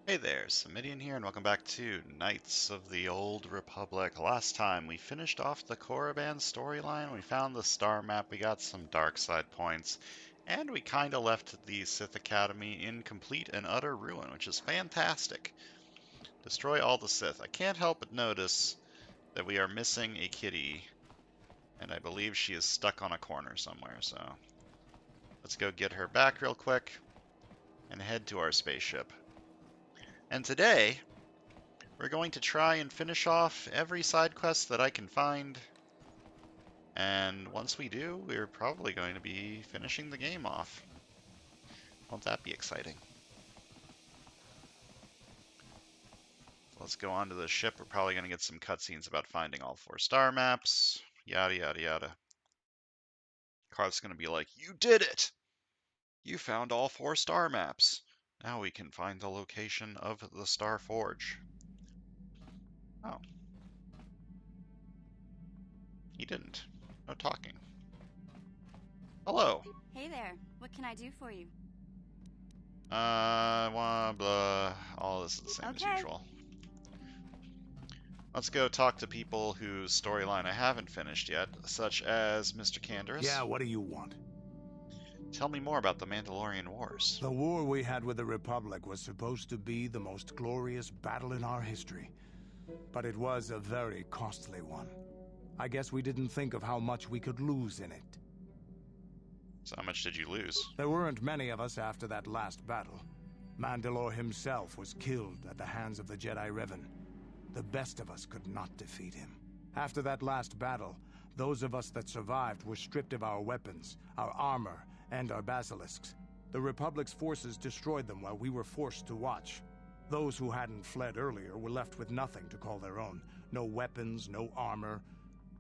Hey there, Samitian here, and welcome back to Knights of the Old Republic. Last time we finished off the Korriban storyline, we found the star map, we got some dark side points, and we kind of left the Sith Academy in complete and utter ruin, which is fantastic. Destroy all the Sith. I can't help but notice that we are missing a kitty, and I believe she is stuck on a corner somewhere, so let's go get her back real quick and head to our spaceship. And today, we're going to try and finish off every side quest that I can find. And once we do, we're probably going to be finishing the game off. Won't that be exciting? Let's go onto the ship. We're probably going to get some cutscenes about finding all 4 star maps. Yada, yada, yada. Carl's going to be like, "You did it! You found all 4 star maps. Now we can find the location of the Star Forge." Oh. He didn't. No talking. Hello. Hey there, what can I do for you? Blah. All this is the same as Okay. usual. Let's go talk to people whose storyline I haven't finished yet, such as Mr. Canderous. Yeah, what do you want? Tell me more about the Mandalorian Wars. The war we had with the Republic was supposed to be the most glorious battle in our history. But it was a very costly one. I guess we didn't think of how much we could lose in it. So how much did you lose? There weren't many of us after that last battle. Mandalore himself was killed at the hands of the Jedi Revan. The best of us could not defeat him. After that last battle, those of us that survived were stripped of our weapons, our armor, and our basilisks. The Republic's forces destroyed them while we were forced to watch. Those who hadn't fled earlier were left with nothing to call their own. No weapons, no armor.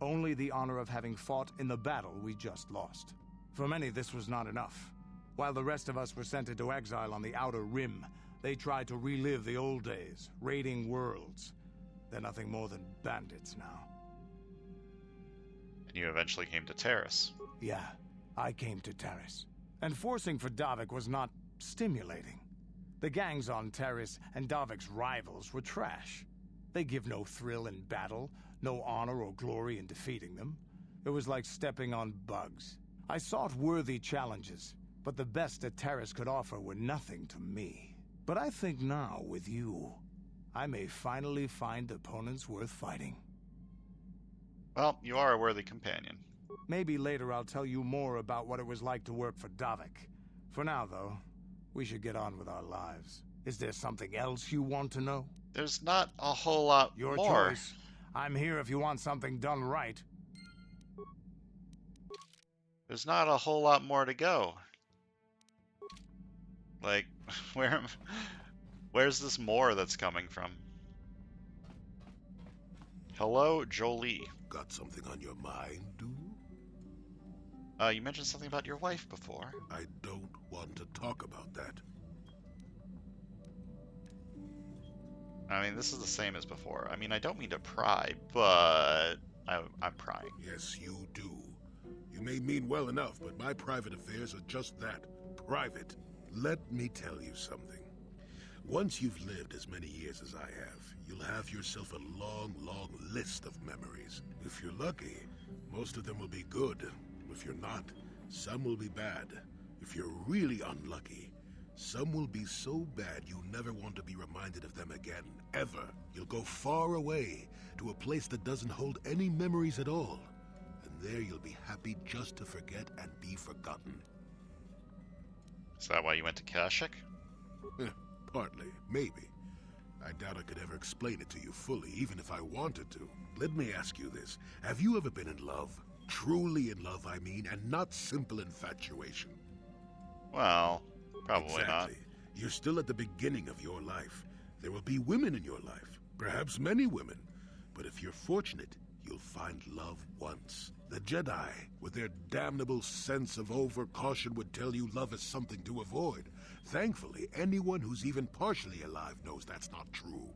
Only the honor of having fought in the battle we just lost. For many, this was not enough. While the rest of us were sent into exile on the Outer Rim, they tried to relive the old days, raiding worlds. They're nothing more than bandits now. And you eventually came to Terrace. Yeah, I came to Terrace. And forcing for Davik was not stimulating. The gangs on Terrace and Davik's rivals were trash. They give no thrill in battle, no honor or glory in defeating them. It was like stepping on bugs. I sought worthy challenges, but the best that Terrace could offer were nothing to me. But I think now, with you, I may finally find opponents worth fighting. Well, you are a worthy companion. Maybe later I'll tell you more about what it was like to work for Davik. For now, though, we should get on with our lives. Is there something else you want to know? There's not a whole lot Your more. choice. I'm here if you want something done right. There's not a whole lot more to go. Like, where's this more that's coming from? Hello, Jolie. Got something on your mind, do you? You mentioned something about your wife before. I don't want to talk about that. I mean, this is the same as before. I mean, I don't mean to pry, but I'm prying. Yes, you do. You may mean well enough, but my private affairs are just that. Private. Let me tell you something. Once you've lived as many years as I have, you'll have yourself a long, long list of memories. If you're lucky, most of them will be good. If you're not, some will be bad. If you're really unlucky, some will be so bad you never want to be reminded of them again, ever. You'll go far away, to a place that doesn't hold any memories at all. And there you'll be happy just to forget and be forgotten. Is that why you went to Kashyyyk? Partly, maybe. I doubt I could ever explain it to you fully, even if I wanted to. Let me ask you this. Have you ever been in love? Truly in love, I mean, and not simple infatuation. Well, probably Exactly. You're still at the beginning of your life. There will be women in your life, perhaps many women. But if you're fortunate, you'll find love once. The Jedi, with their damnable sense of over-caution, would tell you love is something to avoid. Thankfully, anyone who's even partially alive knows that's not true.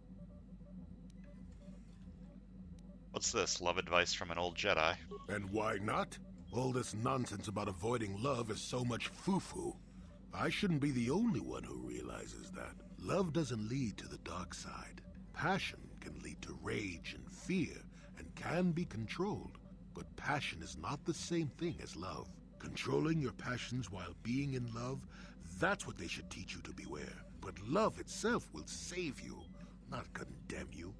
What's this, love advice from an old Jedi? And why not? All this nonsense about avoiding love is so much foo-foo. I shouldn't be the only one who realizes that. Love doesn't lead to the dark side. Passion can lead to rage and fear and can be controlled. But passion is not the same thing as love. Controlling your passions while being in love, that's what they should teach you to beware. But love itself will save you, not condemn you.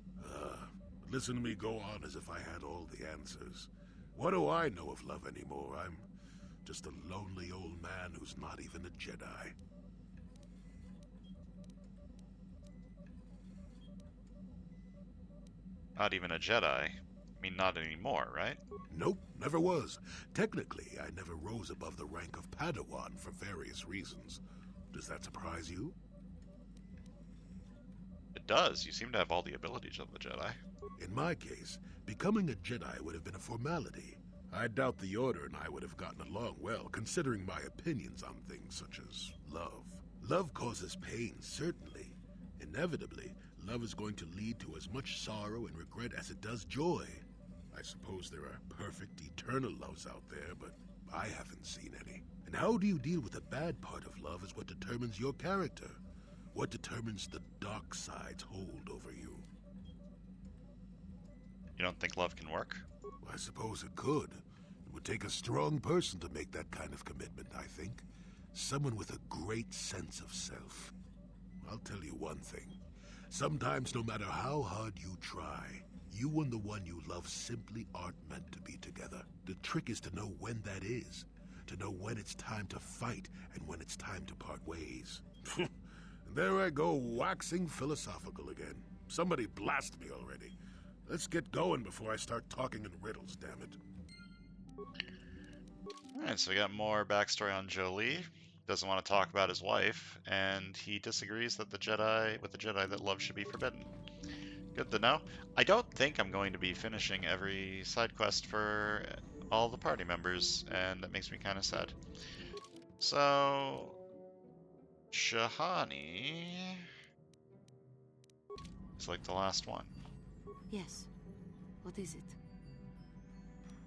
Listen to me go on as if I had all the answers. What do I know of love anymore? I'm just a lonely old man who's not even a Jedi. Not even a Jedi. I mean, not anymore, right? Nope, never was. Technically, I never rose above the rank of Padawan for various reasons. Does that surprise you? It does. You seem to have all the abilities of the Jedi. In my case, becoming a Jedi would have been a formality. I doubt the Order and I would have gotten along well, considering my opinions on things such as love. Love causes pain, certainly. Inevitably, love is going to lead to as much sorrow and regret as it does joy. I suppose there are perfect, eternal loves out there, but I haven't seen any. And how do you deal with the bad part of love is what determines your character. What determines the dark side's hold over you. You don't think love can work? I suppose it could. It would take a strong person to make that kind of commitment, I think. Someone with a great sense of self. I'll tell you one thing. Sometimes, no matter how hard you try, you and the one you love simply aren't meant to be together. The trick is to know when that is. To know when it's time to fight and when it's time to part ways. There I go, waxing philosophical again. Somebody blast me already. Let's get going before I start talking in riddles, damn it. Alright, so we got more backstory on Jolie. Doesn't want to talk about his wife, and he disagrees that the Jedi that love should be forbidden. Good to know. I don't think I'm going to be finishing every side quest for all the party members, and that makes me kind of sad. So, Shahani is like the last one. Yes. What is it?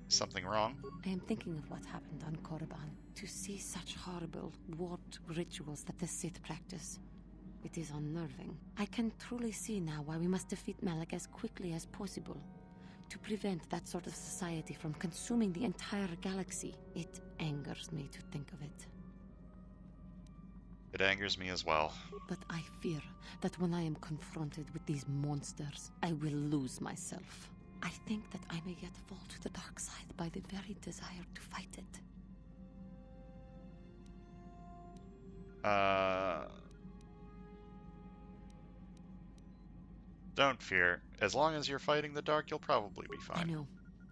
Something wrong? I am thinking of what happened on Korriban. To see such horrible, warped rituals that the Sith practice, it is unnerving. I can truly see now why we must defeat Malak as quickly as possible. To prevent that sort of society from consuming the entire galaxy. It angers me to think of it. It angers me as well. But I fear that when I am confronted with these monsters, I will lose myself. I think that I may yet fall to the dark side by the very desire to fight it. Don't fear. As long as you're fighting the dark, you'll probably be I fine. know.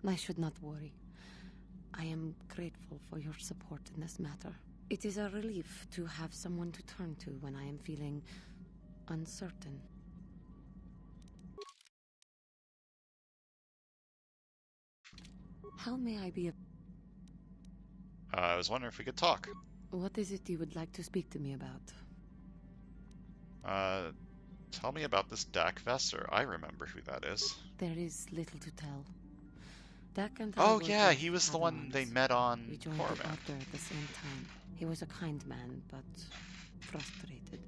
I should not worry. I am grateful for your support in this matter. It is a relief to have someone to turn to when I am feeling uncertain. How may I be I was wondering if we could talk. What is it you would like to speak to me about? Tell me about this Dak Vesser. I remember who that is. There is little to tell. Dak and I Oh were yeah, both he was the one they Padawans. met on We joined the Korriban. Order at the same time. He was a kind man, but frustrated.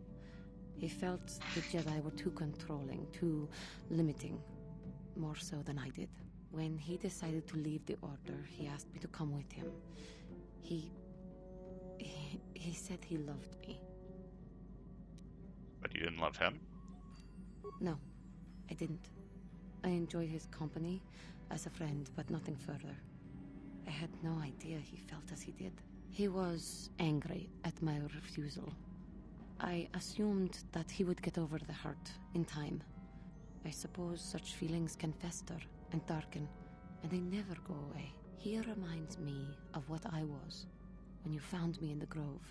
He felt the Jedi were too controlling, too limiting, more so than I did. When he decided to leave the Order, he asked me to come with him. He said he loved me. But you didn't love him? No, I didn't. I enjoyed his company as a friend, but nothing further. I had no idea he felt as he did. He was angry at my refusal. I assumed that he would get over the hurt in time. I suppose such feelings can fester and darken, and they never go away. He reminds me of what I was when you found me in the grove.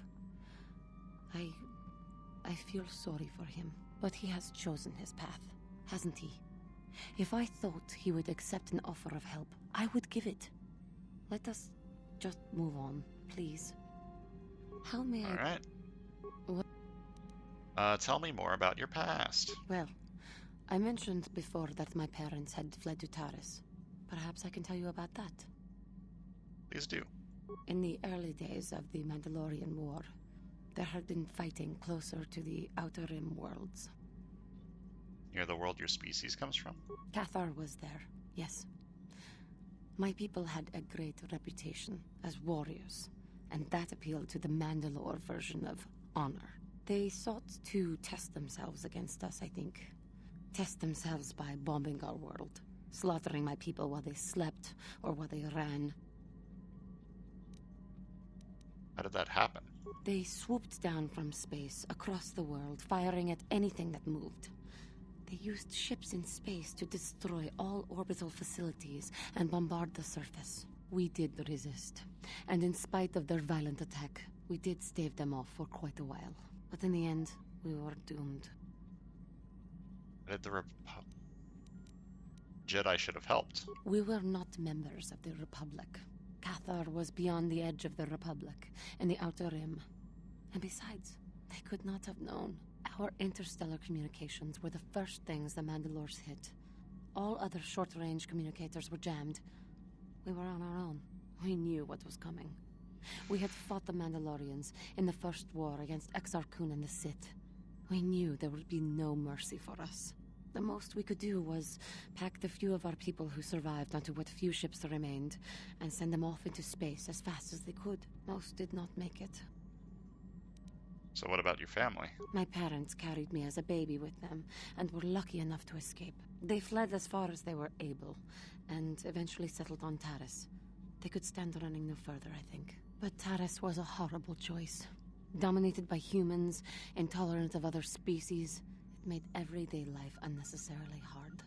I feel sorry for him, but he has chosen his path, hasn't he? If I thought he would accept an offer of help, I would give it. Let us just move on, please. How may I... Alright. What? Tell me more about your past. Well, I mentioned before that my parents had fled to Taris. Perhaps I can tell you about that. Please do. In the early days of the Mandalorian War, There had been fighting closer to the Outer Rim worlds. Near the world your species comes from? Cathar was there, yes. My people had a great reputation as warriors, and that appealed to the Mandalore version of honor. They sought to test themselves against us, I think. Test themselves by bombing our world, slaughtering my people while they slept or while they ran. How did that happen? They swooped down from space, across the world, firing at anything that moved. They used ships in space to destroy all orbital facilities and bombard the surface. We did resist, and in spite of their violent attack, we did stave them off for quite a while. But in the end, we were doomed. Did the Jedi should have helped. We were not members of the Republic. Cathar was beyond the edge of the Republic, in the Outer Rim. And besides, they could not have known. Our interstellar communications were the first things the Mandalores hit. All other short-range communicators were jammed. We were on our own. We knew what was coming. We had fought the Mandalorians in the first war against Exar Kun and the Sith. We knew there would be no mercy for us. The most we could do was pack the few of our people who survived onto what few ships remained and send them off into space as fast as they could. Most did not make it. So what about your family? My parents carried me as a baby with them and were lucky enough to escape. They fled as far as they were able and eventually settled on Taris. They could stand running no further, I think. But Taris was a horrible choice. Dominated by humans, intolerant of other species, it made everyday life unnecessarily hard.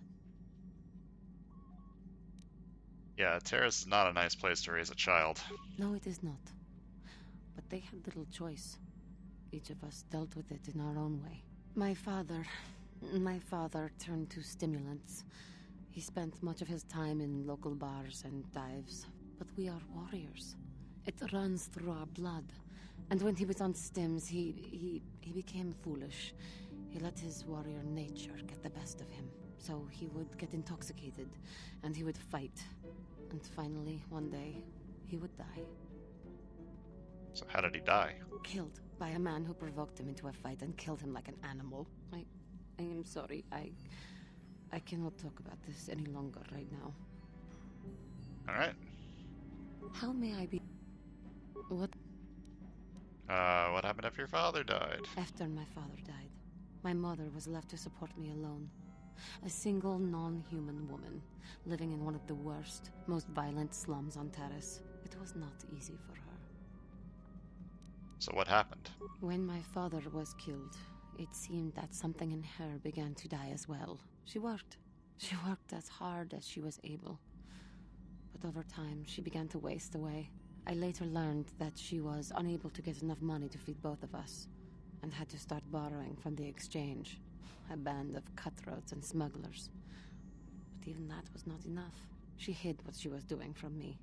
Yeah, Terrace is not a nice place to raise a child. No, it is not. But they had little choice. Each of us dealt with it in our own way. My father turned to stimulants. He spent much of his time in local bars and dives. But we are warriors. It runs through our blood. And when he was on stims, he became foolish. He let his warrior nature get the best of him. So he would get intoxicated, and he would fight. And finally, one day, he would die. So how did he die? Killed by a man who provoked him into a fight and killed him like an animal. I am sorry. I cannot talk about this any longer right now. Alright. How may I be... What? What happened after your father died? After my father died, my mother was left to support me alone. A single non-human woman, living in one of the worst, most violent slums on Taris. It was not easy for her. So what happened? When my father was killed, it seemed that something in her began to die as well. She worked. She worked as hard as she was able. But over time, she began to waste away. I later learned that she was unable to get enough money to feed both of us, and had to start borrowing from the exchange, a band of cutthroats and smugglers. But even that was not enough. She hid what she was doing from me.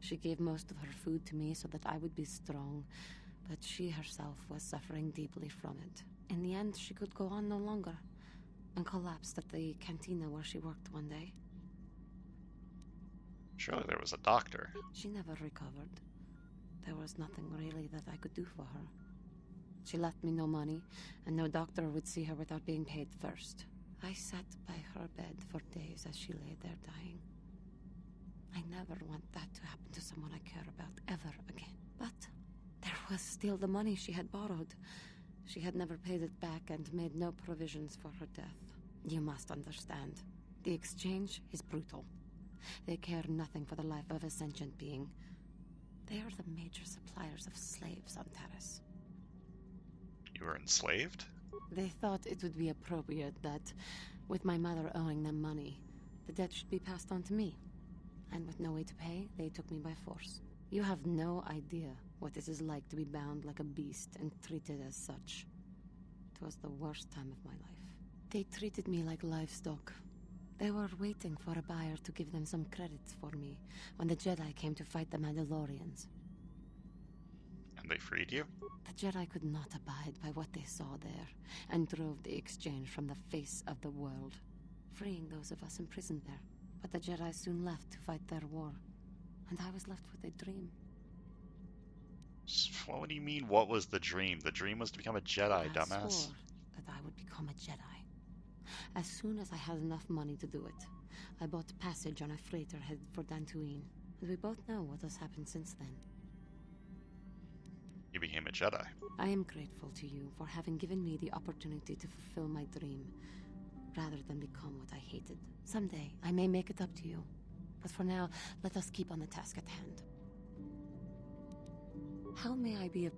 She gave most of her food to me so that I would be strong, but she herself was suffering deeply from it. In the end, she could go on no longer, and collapsed at the cantina where she worked one day. Surely there was a doctor. She never recovered. There was nothing really that I could do for her. She left me no money, and no doctor would see her without being paid first. I sat by her bed for days as she lay there dying. I never want that to happen to someone I care about ever again. But there was still the money she had borrowed. She had never paid it back and made no provisions for her death. You must understand. The exchange is brutal. They care nothing for the life of a sentient being. They are the major suppliers of slaves on Taris. You were enslaved? They thought it would be appropriate that, with my mother owing them money, the debt should be passed on to me. And with no way to pay, they took me by force. You have no idea what it is like to be bound like a beast and treated as such. It was the worst time of my life. They treated me like livestock. They were waiting for a buyer to give them some credits for me when the Jedi came to fight the Mandalorians. And they freed you? The Jedi could not abide by what they saw there, and drove the exchange from the face of the world, freeing those of us imprisoned there. But the Jedi soon left to fight their war, and I was left with a dream. What do you mean, what was the dream? The dream was to become a Jedi, I dumbass. swore that I would become a Jedi. As soon as I had enough money to do it, I bought passage on a freighter headed for Dantooine. And we both know what has happened since then. You became a Jedi. I am grateful to you for having given me the opportunity to fulfill my dream, rather than become what I hated. Someday, I may make it up to you. But for now, let us keep on the task at hand. How may I be a...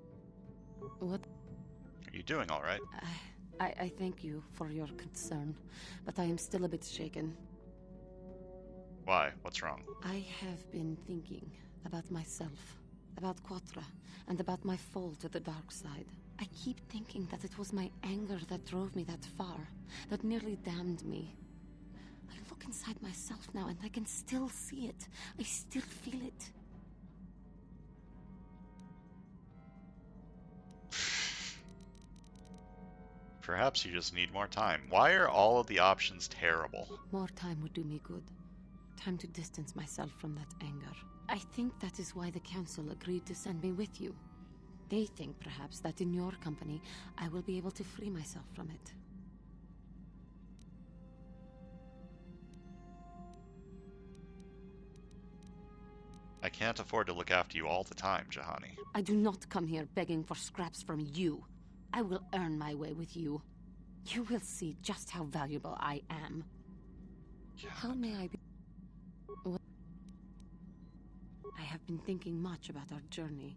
What? Are you doing all right? I thank you for your concern, but I am still a bit shaken. Why? What's wrong? I have been thinking about myself, about Quatra, and about my fall to the dark side. I keep thinking that it was my anger that drove me that far, that nearly damned me. I look inside myself now and I can still see it. I still feel it. Perhaps you just need more time. Why are all of the options terrible? More time would do me good. Time to distance myself from that anger. I think that is why the Council agreed to send me with you. They think, perhaps, that in your company, I will be able to free myself from it. I can't afford to look after you all the time, Jahani. I do not come here begging for scraps from you. I will earn my way with you. You will see just how valuable I am. Yeah. How may I be... What? I have been thinking much about our journey,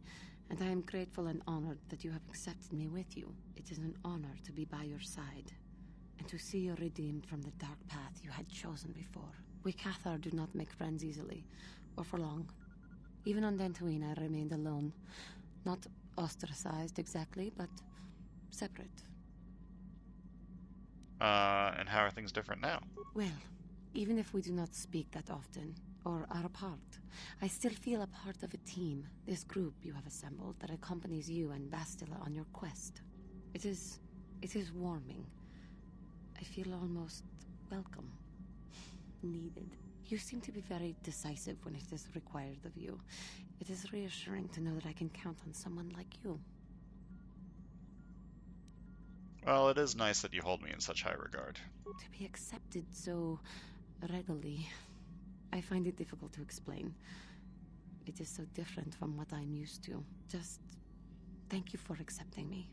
and I am grateful and honored that you have accepted me with you. It is an honor to be by your side, and to see you redeemed from the dark path you had chosen before. We Cathar do not make friends easily, or for long. Even on Dantooine, I remained alone. Not ostracized exactly, but separate. And how are things different now? Well, even if we do not speak that often, or are apart, I still feel a part of a team, this group you have assembled that accompanies you and Bastila on your quest. It is warming. I feel almost welcome. Needed. You seem to be very decisive when it is required of you. It is reassuring to know that I can count on someone like you. Well, it is nice that you hold me in such high regard. To be accepted so readily, I find it difficult to explain. It is so different from what I'm used to. Just thank you for accepting me.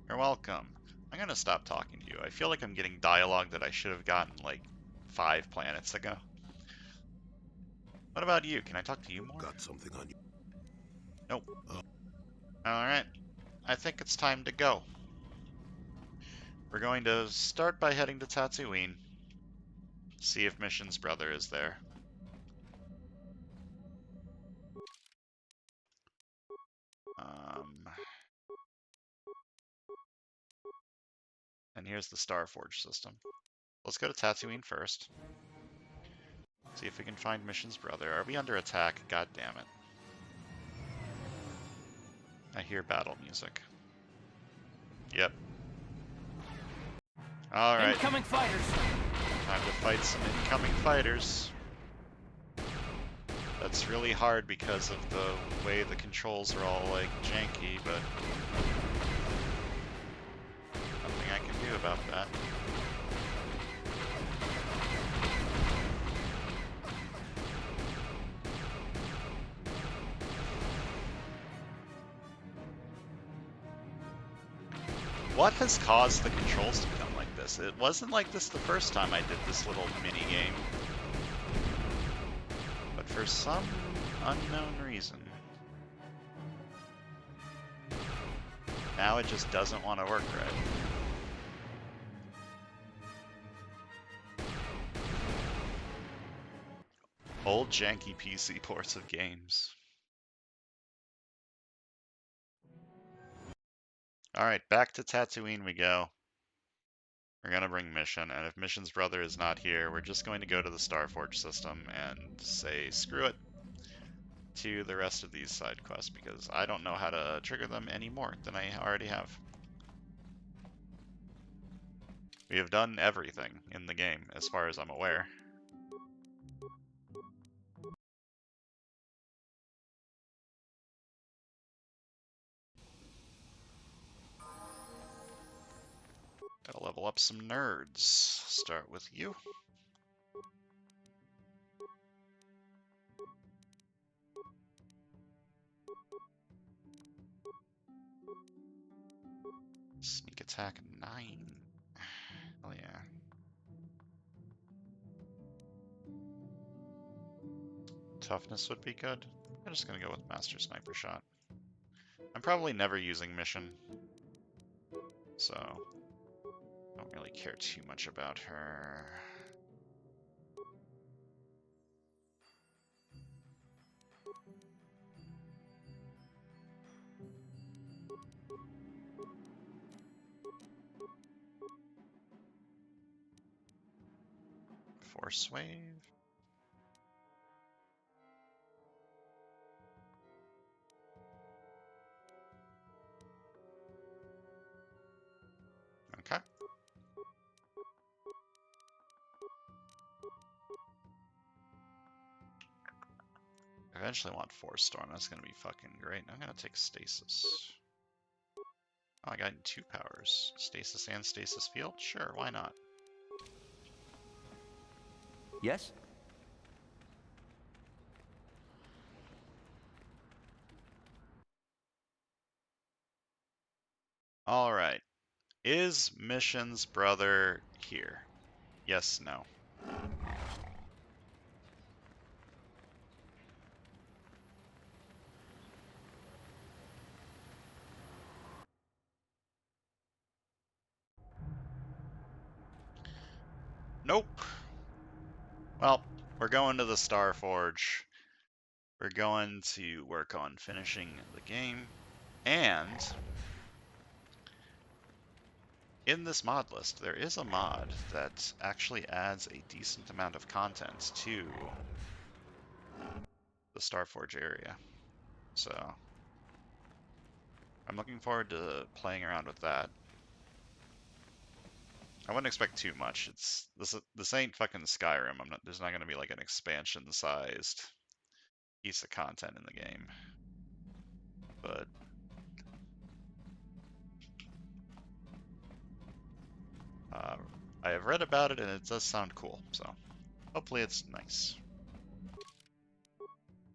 You're welcome. I'm gonna stop talking to you. I feel like I'm getting dialogue that I should have gotten like 5 planets ago. What about you? Can I talk to you more? Got something on you. Nope. Alright. I think it's time to go. We're going to start by heading to Tatooine. See if Mission's brother is there. And here's the Starforge system. Let's go to Tatooine first. See if we can find Mission's brother. Are we under attack? God damn it. I hear battle music. Yep. Alright. Incoming fighters! Time to fight some incoming fighters. That's really hard because of the way the controls are all, like, janky, but nothing I can do about that. What has caused the controls to become like this? It wasn't like this the first time I did this little mini-game. But for some unknown reason, now it just doesn't want to work right. Old janky PC ports of games. Alright, back to Tatooine we go. We're gonna bring Mission, and if Mission's brother is not here, we're just going to go to the Starforge system and say screw it to the rest of these side quests, because I don't know how to trigger them any more than I already have. We have done everything in the game, as far as I'm aware. level up some nerds. Start with you. Sneak attack 9. Hell yeah. Toughness would be good. I'm just gonna go with Master Sniper Shot. I'm probably never using Mission, so don't really care too much about her. Force Wave. Okay. I eventually want Force Storm. That's gonna be fucking great. I'm gonna take Stasis. Oh, I got 2 powers. Stasis and Stasis Field? Sure, why not? Yes? Alright. Is Mission's brother here? Yes, no. Nope. Well, we're going to the Star Forge. We're going to work on finishing the game. And in this mod list, there is a mod that actually adds a decent amount of content to the Starforge area. So I'm looking forward to playing around with that. I wouldn't expect too much. This ain't fucking Skyrim. There's not going to be like an expansion-sized piece of content in the game. But I have read about it and it does sound cool. So hopefully it's nice.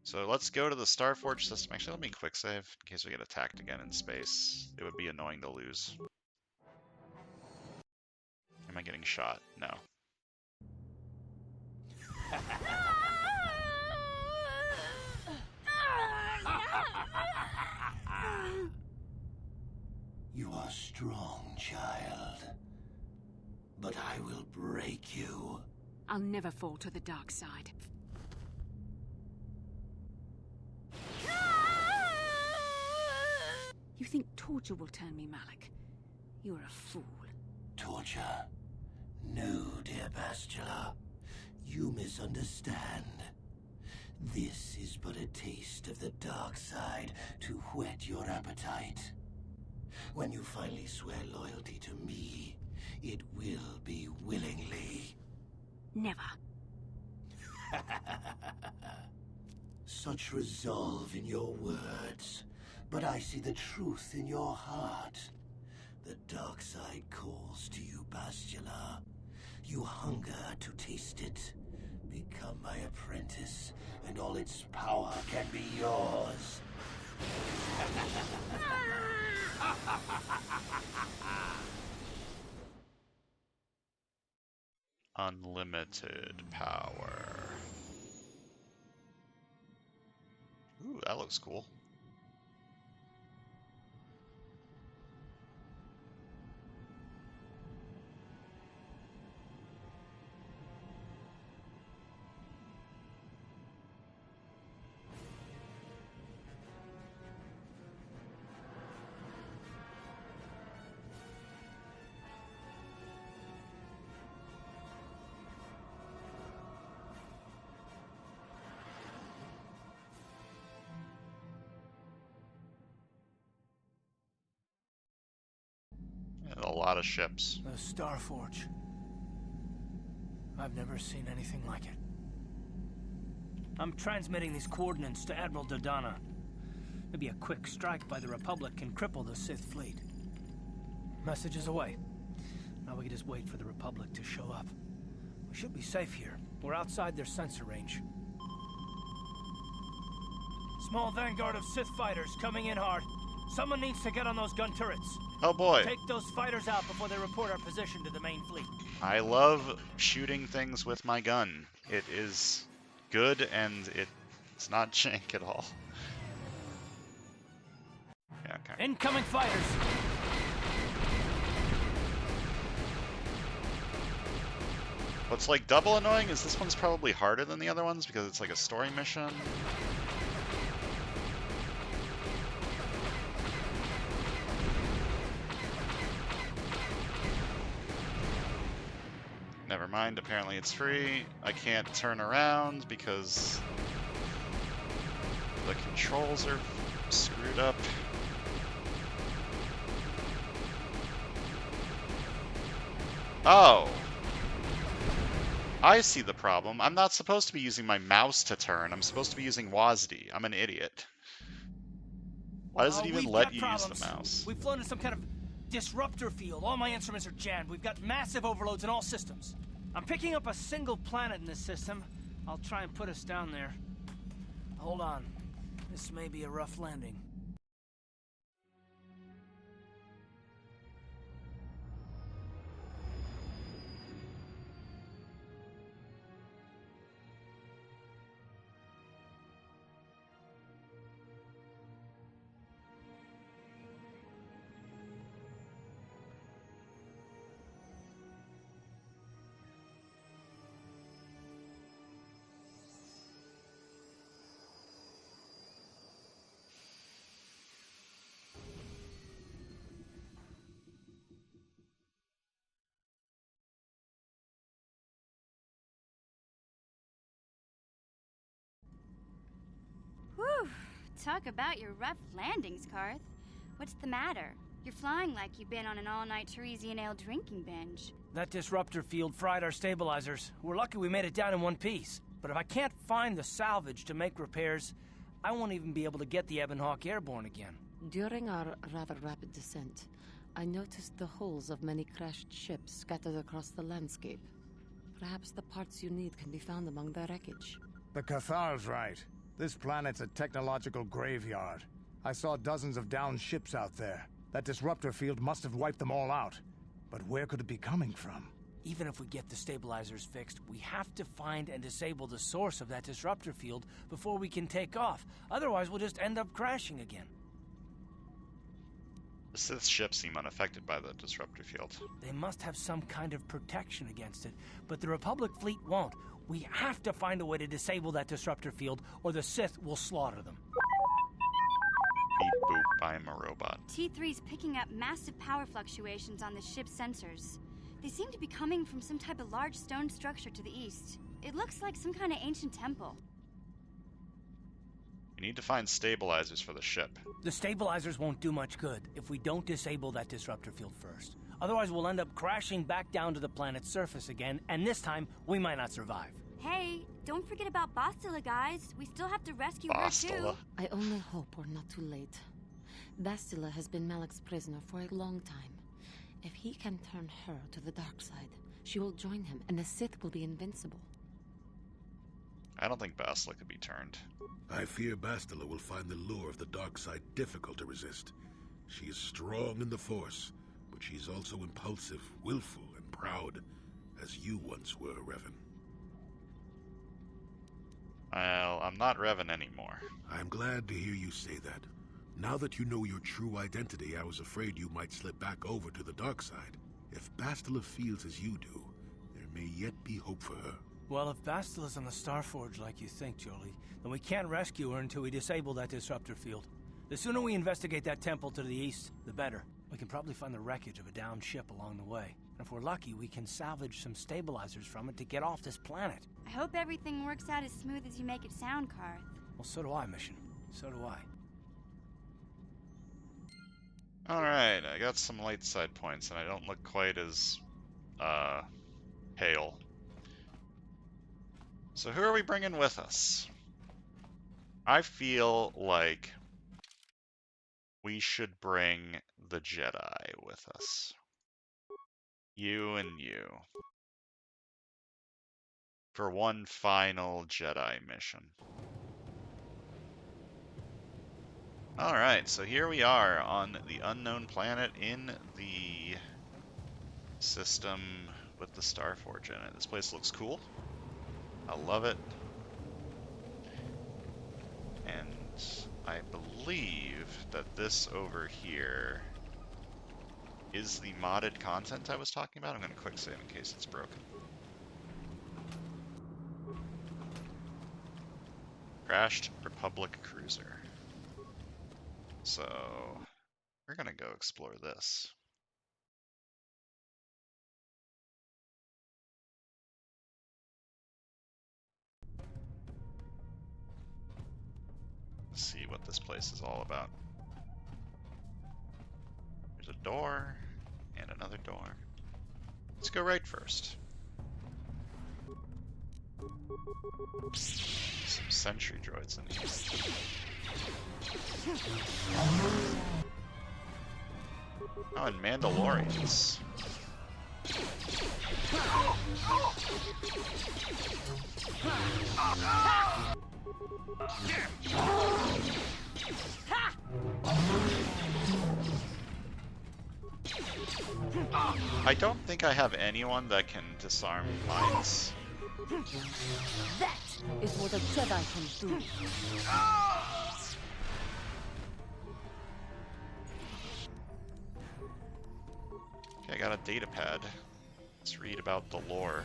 So let's go to the Starforge system. Actually, let me quick save in case we get attacked again in space. It would be annoying to lose. Am I getting shot? No. You are strong, child. But I will break you. I'll never fall to the dark side. You think torture will turn me, Malik? You're a fool. Torture? No, dear Bastila. You misunderstand. This is but a taste of the dark side to whet your appetite. When you finally swear loyalty to me, it will be willingly. Never. Such resolve in your words, but I see the truth in your heart. The dark side calls to you, Bastila. You hunger to taste it. Become my apprentice, and all its power can be yours. Unlimited power. Ooh, that looks cool. And a lot of ships. The Starforge. I've never seen anything like it. I'm transmitting these coordinates to Admiral Dodana. Maybe a quick strike by the Republic can cripple the Sith fleet. Message is away. Now we can just wait for the Republic to show up. We should be safe here. We're outside their sensor range. Small vanguard of Sith fighters coming in hard. Someone needs to get on those gun turrets. Oh boy. Take those fighters out before they report our position to the main fleet. I love shooting things with my gun. It is good and it's not jank at all. Yeah, okay. Incoming fighters! What's like double annoying is this one's probably harder than the other ones because it's like a story mission. Never mind, apparently it's free. I can't turn around because the controls are screwed up. Oh! I see the problem. I'm not supposed to be using my mouse to turn. I'm supposed to be using WASD. I'm an idiot. Why does it even let you use the mouse? We've flown in some kind of disruptor field. All my instruments are jammed. We've got massive overloads in all systems. I'm picking up a single planet in this system. I'll try and put us down there. Hold on. This may be a rough landing. Whew! Talk about your rough landings, Karth. What's the matter? You're flying like you've been on an all-night Teresian ale drinking binge. That disruptor field fried our stabilizers. We're lucky we made it down in one piece. But if I can't find the salvage to make repairs, I won't even be able to get the Ebon Hawk airborne again. During our rather rapid descent, I noticed the hulls of many crashed ships scattered across the landscape. Perhaps the parts you need can be found among the wreckage. The Cathar's right. This planet's a technological graveyard. I saw dozens of downed ships out there. That disruptor field must have wiped them all out. But where could it be coming from? Even if we get the stabilizers fixed, we have to find and disable the source of that disruptor field before we can take off. Otherwise, we'll just end up crashing again. The Sith ships seem unaffected by the disruptor field. They must have some kind of protection against it, but the Republic fleet won't. We have to find a way to disable that disruptor field, or the Sith will slaughter them. Beep boop, I'm a robot. T3's picking up massive power fluctuations on the ship's sensors. They seem to be coming from some type of large stone structure to the east. It looks like some kind of ancient temple. We need to find stabilizers for the ship. The stabilizers won't do much good if we don't disable that disruptor field first. Otherwise, we'll end up crashing back down to the planet's surface again, and this time, we might not survive. Hey, don't forget about Bastila, guys. We still have to rescue her Bastila. too. I only hope we're not too late. Bastila has been Malak's prisoner for a long time. If he can turn her to the dark side, she will join him, and the Sith will be invincible. I don't think Bastila could be turned. I fear Bastila will find the lure of the dark side difficult to resist. She is strong in the Force, but she's also impulsive, willful, and proud, as you once were, Revan. Well, I'm not Revan anymore. I'm glad to hear you say that. Now that you know your true identity, I was afraid you might slip back over to the dark side. If Bastila feels as you do, there may yet be hope for her. Well, if Bastila's on the Starforge like you think, Jolie, then we can't rescue her until we disable that disruptor field. The sooner we investigate that temple to the east, the better. We can probably find the wreckage of a downed ship along the way. And if we're lucky, we can salvage some stabilizers from it to get off this planet. I hope everything works out as smooth as you make it sound, Karth. Well, so do I, Mission. So do I. Alright, I got some light side points, and I don't look quite as, pale. So who are we bringing with us? I feel like we should bring the Jedi with us. You and you. For one final Jedi mission. Alright, so here we are on the unknown planet in the system with the Starforge in it. This place looks cool. I love it. And I believe that this over here is the modded content I was talking about. I'm going to quick save in case it's broken. Crashed Republic Cruiser. So, we're going to go explore this. See what this place is all about. There's a door and another door. Let's go right first. Some sentry droids in here. Oh, and Mandalorians. I don't think I have anyone that can disarm mines. That is what a Jedi can do. Okay, I got a data pad. Let's read about the lore.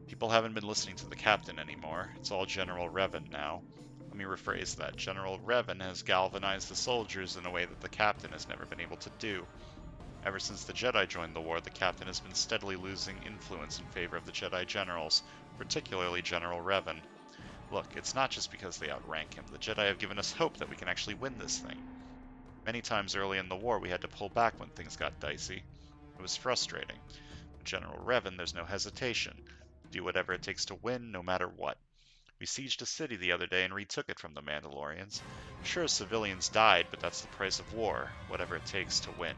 People haven't been listening to the captain anymore. It's all General Revan now. Let me rephrase that. General Revan has galvanized the soldiers in a way that the captain has never been able to do. Ever since the Jedi joined the war, the captain has been steadily losing influence in favor of the Jedi generals, particularly General Revan. Look, it's not just because they outrank him. The Jedi have given us hope that we can actually win this thing. Many times early in the war, we had to pull back when things got dicey. It was frustrating. With General Revan, there's no hesitation. Do whatever it takes to win, no matter what. We sieged a city the other day and retook it from the Mandalorians. Sure, civilians died, but that's the price of war, whatever it takes to win.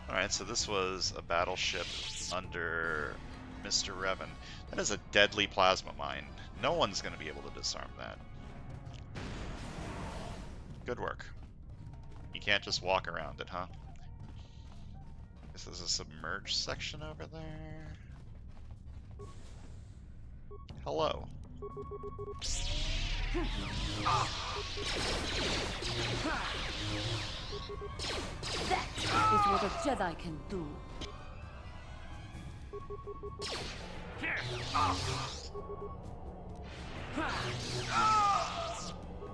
Alright, so this was a battleship under Mr. Revan. That is a deadly plasma mine. No one's going to be able to disarm that. Good work. You can't just walk around it, huh? This is a submerged section over there. Hello. That is what a Jedi can do.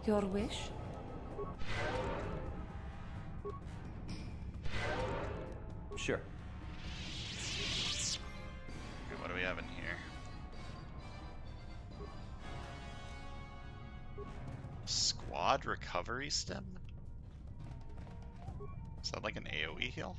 Your wish? Sure. Okay, what do we have in here? Squad recovery stem? Is that like an AoE heal?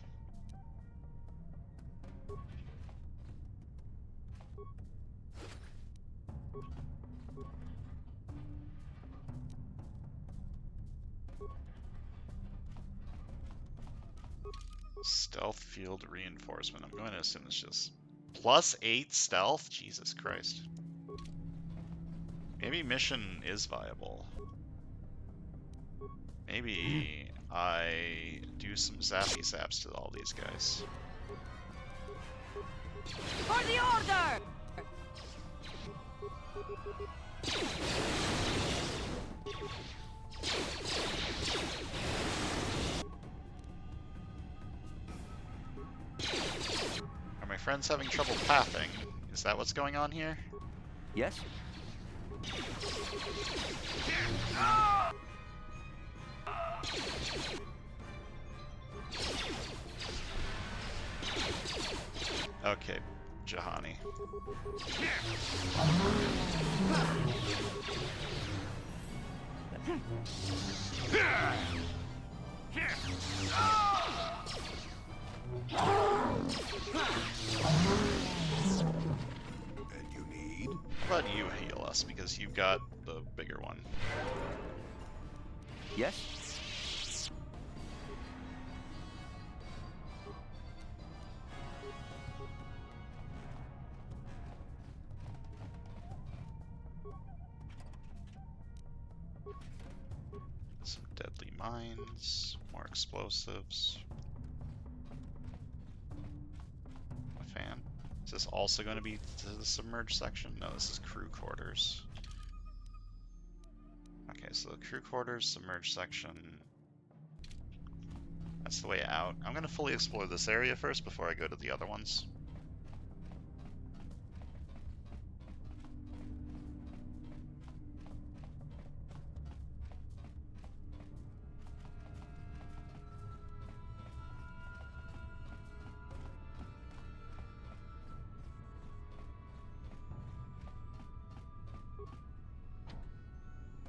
Stealth field reinforcement. I'm going to assume it's just +8 stealth? Jesus Christ. Maybe mission is viable. Maybe I do some zappy zaps to all these guys. For the order! Are my friends having trouble pathing? Is that what's going on here? Yes? Okay, Jahani. And you need? How about you heal us, because you've got the bigger one. Yes? Some deadly mines, more explosives. A fan. Is this also going to be to the submerged section? No, this is crew quarters. Okay, so the crew quarters, submerged section. That's the way out. I'm going to fully explore this area first before I go to the other ones.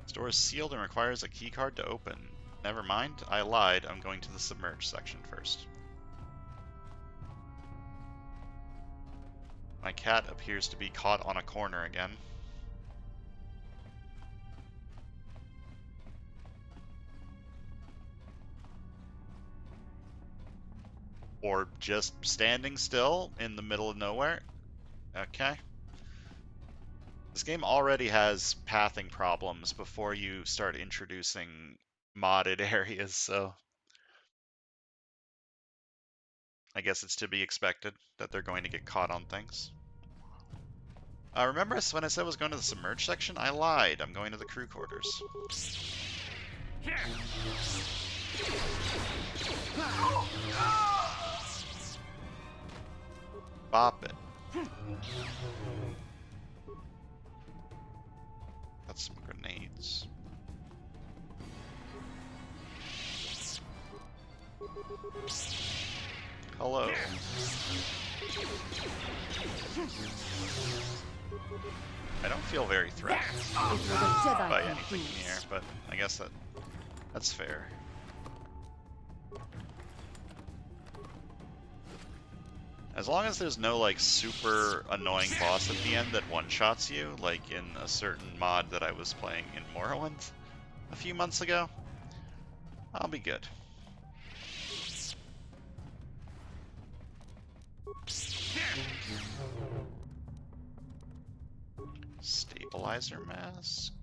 This door is sealed and requires a keycard to open. Never mind, I lied. I'm going to the submerged section first. My cat appears to be caught on a corner again. Or just standing still in the middle of nowhere. Okay. This game already has pathing problems before you start introducing modded areas, so I guess it's to be expected that they're going to get caught on things. Remember when I said I was going to the submerged section? I lied. I'm going to the crew quarters. Bop it. Got some grenades. Hello. I don't feel very threatened by anything here, but I guess that's fair. As long as there's no like super annoying boss at the end that one-shots you, like in a certain mod that I was playing in Morrowind a few months ago, I'll be good. Stabilizer mask.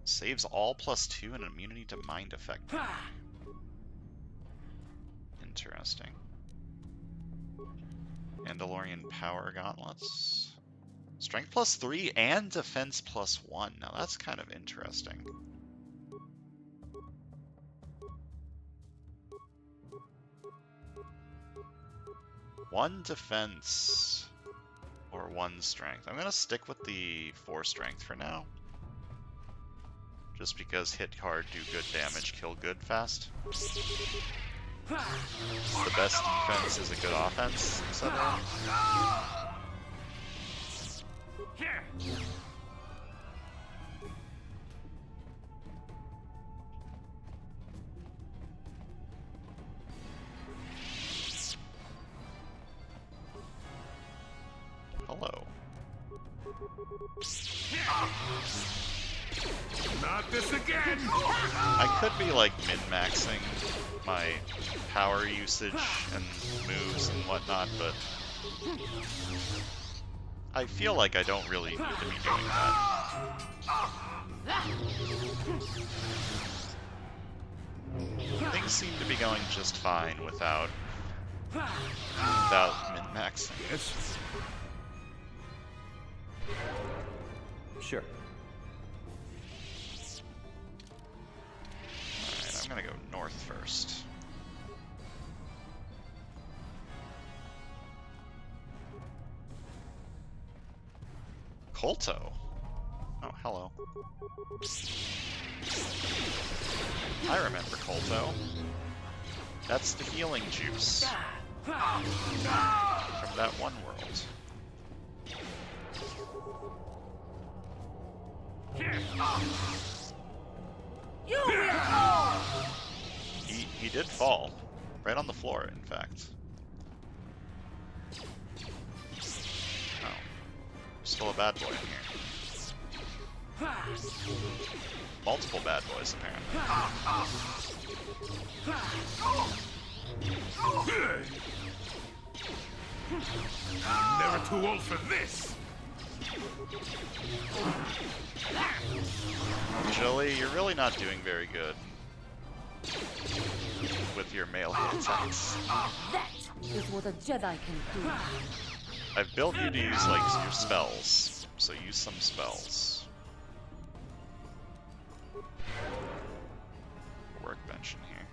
Saves all +2 and immunity to mind effect. Interesting. Mandalorian power gauntlets. Strength +3 and defense +1. Now that's kind of interesting. One defense or one strength. I'm gonna stick with the 4 strength for now. Just because hit hard, do good damage, kill good fast. The best defense is a good offense, etc. Hello. Not this again! I could be like min-maxing my power usage and moves and whatnot, but I feel like I don't really need to be doing that. Things seem to be going just fine without min-maxing. Yes? Sure. Alright, I'm gonna go north first. Kolto? Oh, hello. I remember Kolto. That's the healing juice from that one world. He did fall. Right on the floor, in fact. Oh. still a bad boy in here. Multiple bad boys, apparently. Never too old for this! Joey, you're really not doing very good with your melee attacks. That is what a Jedi can do. I've built you to use, like, your spells, so use some spells. Workbench in here.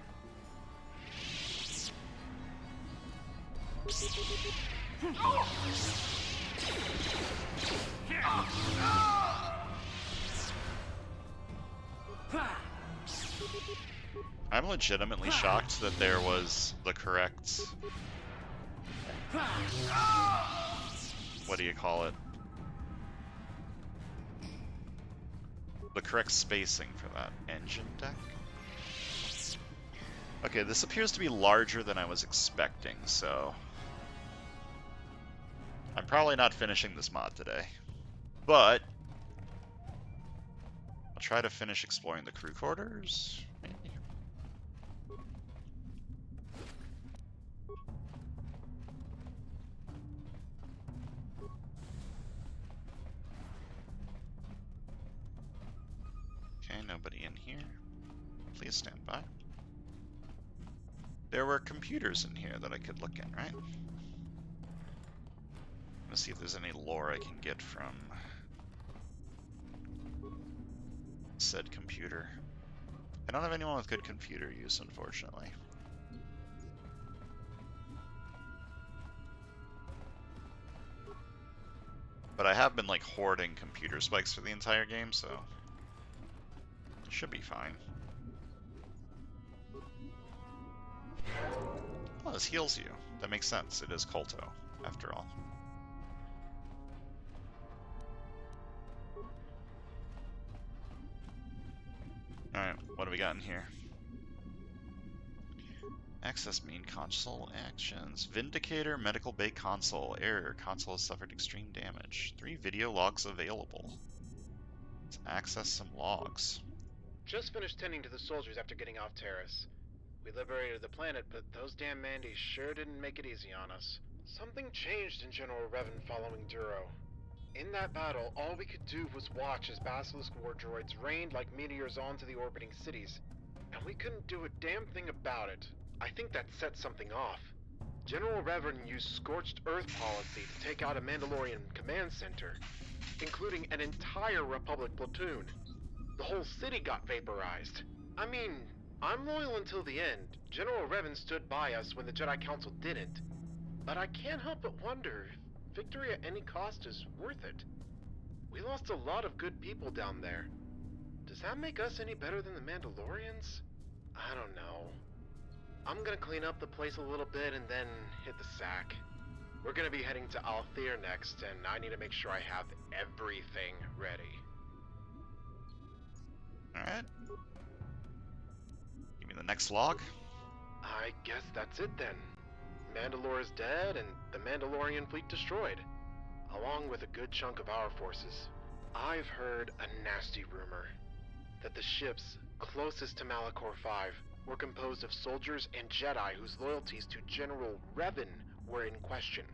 I'm legitimately shocked that there was the correct... what do you call it? The correct spacing for that engine deck? Okay, this appears to be larger than I was expecting, so... I'm probably not finishing this mod today. But... I'll try to finish exploring the crew quarters, maybe? Okay, nobody in here. Please stand by. There were computers in here that I could look in, right? Let's see if there's any lore I can get from said computer. I don't have anyone with good computer use, unfortunately. But I have been, like, hoarding computer spikes for the entire game, so... should be fine. Oh, this heals you. That makes sense. It is Kolto, after all. Alright, what do we got in here? Access main console actions. Vindicator medical bay console. Error. Console has suffered extreme damage. 3 video logs available. Let's access some logs. Just finished tending to the soldiers after getting off Terrace. We liberated the planet, but those damn Mandy's sure didn't make it easy on us. Something changed in General Revan following Duro. In that battle, all we could do was watch as Basilisk war droids rained like meteors onto the orbiting cities, and we couldn't do a damn thing about it. I think that set something off. General Revan used scorched earth policy to take out a Mandalorian command center, including an entire Republic platoon. The whole city got vaporized. I mean, I'm loyal until the end. General Revan stood by us when the Jedi Council didn't. But I can't help but wonder if victory at any cost is worth it. We lost a lot of good people down there. Does that make us any better than the Mandalorians? I don't know. I'm gonna clean up the place a little bit and then hit the sack. We're gonna be heading to Althir next, and I need to make sure I have everything ready. Alright. Give me the next log. I guess that's it then. Mandalore is dead and the Mandalorian fleet destroyed, along with a good chunk of our forces. I've heard a nasty rumor that the ships closest to Malachor 5 were composed of soldiers and Jedi whose loyalties to General Revan were in question.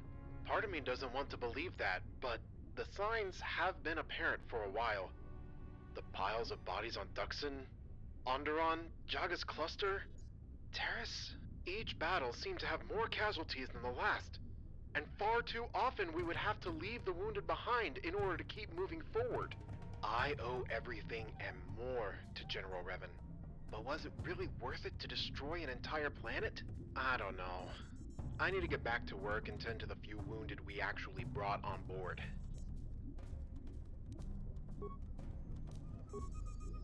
Part of me doesn't want to believe that, but the signs have been apparent for a while. The piles of bodies on Duxon, Onderon, Jaga's cluster, Terrace. Each battle seemed to have more casualties than the last, and far too often we would have to leave the wounded behind in order to keep moving forward. I owe everything and more to General Revan. But was it really worth it to destroy an entire planet? I don't know. I need to get back to work and tend to the few wounded we actually brought on board.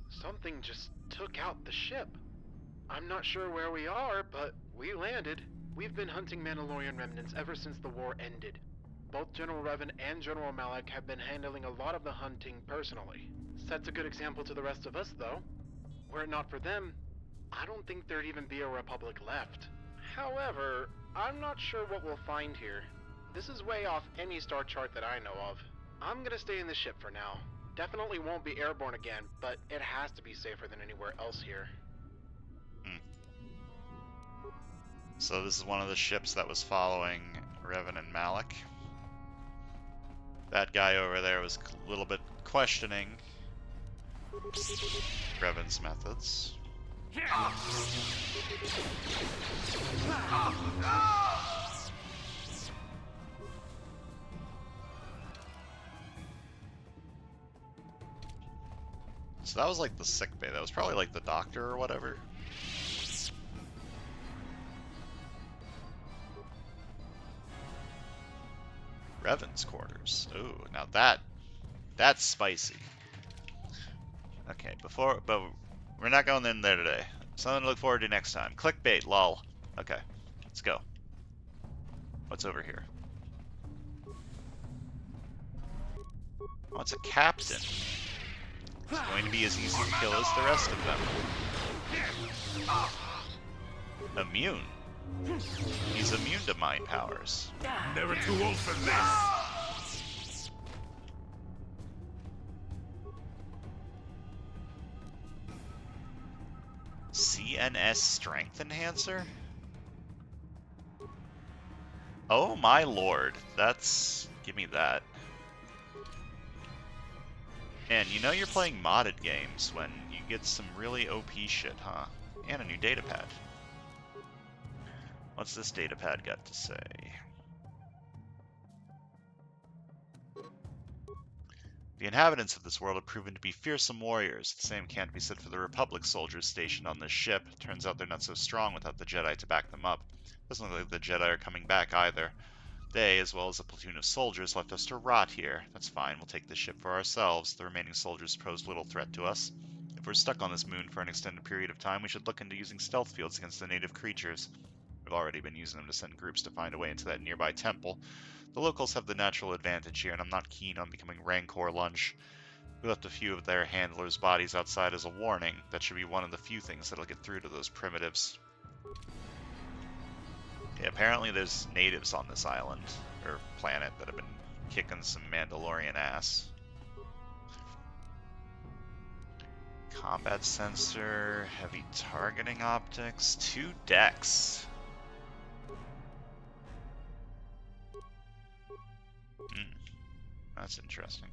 Something just took out the ship. I'm not sure where we are, but we landed. We've been hunting Mandalorian remnants ever since the war ended. Both General Revan and General Malak have been handling a lot of the hunting personally. Sets a good example to the rest of us, though. Were it not for them, I don't think there'd even be a Republic left. However, I'm not sure what we'll find here. This is way off any star chart that I know of. I'm gonna stay in the ship for now. Definitely won't be airborne again, but it has to be safer than anywhere else here. So this is one of the ships that was following Revan and Malik. That guy over there was a little bit questioning Revan's methods. So that was like the sick bay. That was probably like the doctor or whatever. Revan's quarters. Ooh, now that's spicy. Okay, but we're not going in there today. Something to look forward to next time. Clickbait, lol. Okay, let's go. What's over here? Oh, it's a captain. He's going to be as easy to kill as the rest of them. Immune. He's immune to mind powers. Never too old for this. CNS Strength Enhancer? Oh my lord. Give me that. And you know you're playing modded games when you get some really OP shit, huh? And a new datapad. What's this datapad got to say? The inhabitants of this world have proven to be fearsome warriors. The same can't be said for the Republic soldiers stationed on this ship. Turns out they're not so strong without the Jedi to back them up. Doesn't look like the Jedi are coming back either. They, as well as a platoon of soldiers, left us to rot here. That's fine, we'll take this ship for ourselves. The remaining soldiers pose little threat to us. If we're stuck on this moon for an extended period of time, we should look into using stealth fields against the native creatures. We've already been using them to send groups to find a way into that nearby temple. The locals have the natural advantage here, and I'm not keen on becoming Rancor lunch. We left a few of their handlers' bodies outside as a warning. That should be one of the few things that'll get through to those primitives. Yeah, apparently there's natives on this island, or planet, that have been kicking some Mandalorian ass. Combat sensor, heavy targeting optics, 2 decks. That's interesting.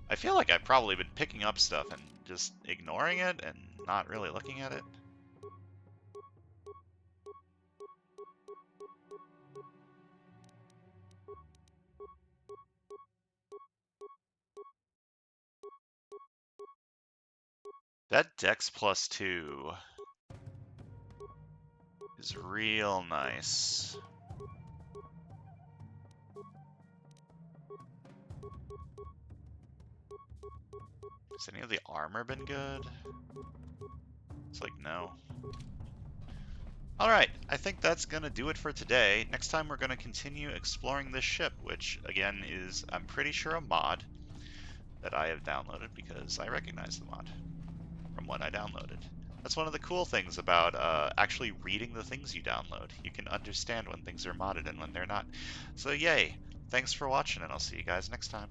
I feel like I've probably been picking up stuff and just ignoring it and not really looking at it. That Dex +2 is real nice. Has any of the armor been good? It's like, no. Alright, I think that's gonna do it for today. Next time we're gonna continue exploring this ship, which, again, is, I'm pretty sure, a mod that I have downloaded because I recognize the mod from what I downloaded. That's one of the cool things about actually reading the things you download. You can understand when things are modded and when they're not. So yay! Thanks for watching, and I'll see you guys next time.